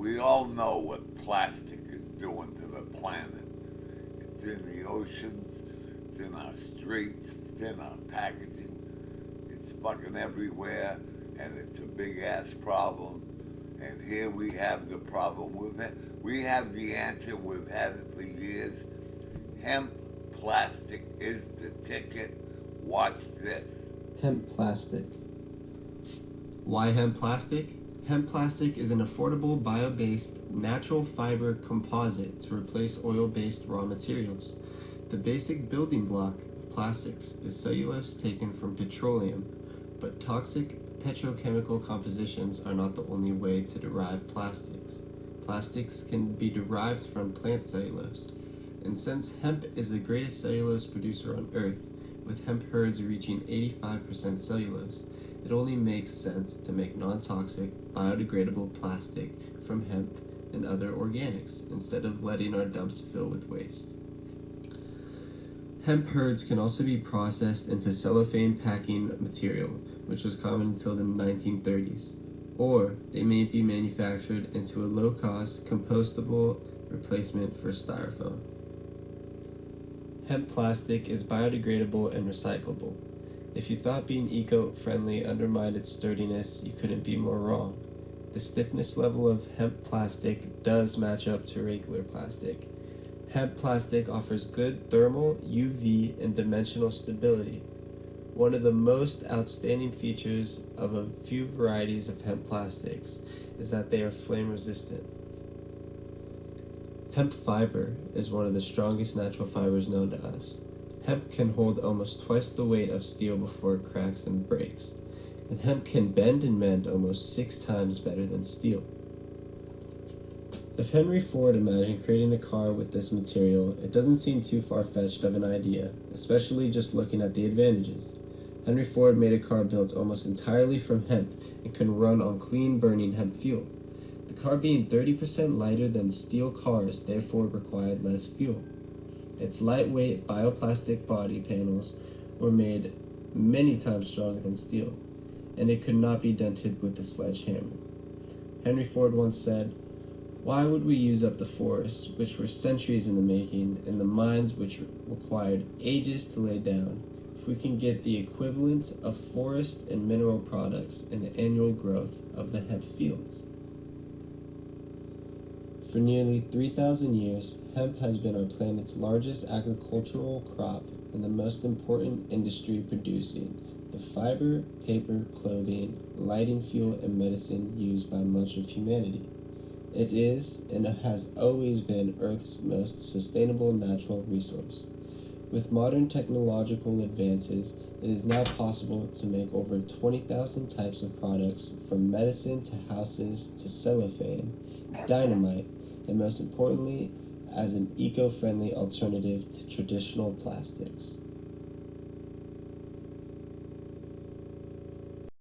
We all know what plastic is doing to the planet. It's in the oceans, it's in our streets, it's in our packaging. It's fucking everywhere, and it's a big ass problem. And here we have the problem with it. We have the answer. We've had it for years. Hemp plastic is the ticket. Watch this. Hemp plastic. Why hemp plastic? Hemp plastic is an affordable bio-based natural fiber composite to replace oil-based raw materials. The basic building block of plastics is cellulose taken from petroleum, but toxic petrochemical compositions are not the only way to derive plastics. Plastics can be derived from plant cellulose, and since hemp is the greatest cellulose producer on Earth, with hemp herds reaching 85% cellulose, it only makes sense to make non-toxic, biodegradable plastic from hemp and other organics, instead of letting our dumps fill with waste. Hemp herds can also be processed into cellophane packing material, which was common until the 1930s, or they may be manufactured into a low-cost, compostable replacement for styrofoam. Hemp plastic is biodegradable and recyclable. If you thought being eco-friendly undermined its sturdiness, you couldn't be more wrong. The stiffness level of hemp plastic does match up to regular plastic. Hemp plastic offers good thermal, UV, and dimensional stability. One of the most outstanding features of a few varieties of hemp plastics is that they are flame resistant. Hemp fiber is one of the strongest natural fibers known to us. Hemp can hold almost twice the weight of steel before it cracks and breaks, and hemp can bend and mend almost 6 times better than steel. If Henry Ford imagined creating a car with this material, it doesn't seem too far-fetched of an idea, especially just looking at the advantages. Henry Ford made a car built almost entirely from hemp and can run on clean-burning hemp fuel. The car being 30% lighter than steel cars therefore required less fuel. Its lightweight bioplastic body panels were made many times stronger than steel, and it could not be dented with a sledgehammer. Henry Ford once said, "Why would we use up the forests, which were centuries in the making, and the mines which required ages to lay down, if we can get the equivalent of forest and mineral products in the annual growth of the hemp fields?" For nearly 3,000 years, hemp has been our planet's largest agricultural crop and the most important industry producing the fiber, paper, clothing, lighting fuel, and medicine used by much of humanity. It is, and has always been, Earth's most sustainable natural resource. With modern technological advances, it is now possible to make over 20,000 types of products, from medicine to houses to cellophane, dynamite, and most importantly, as an eco-friendly alternative to traditional plastics.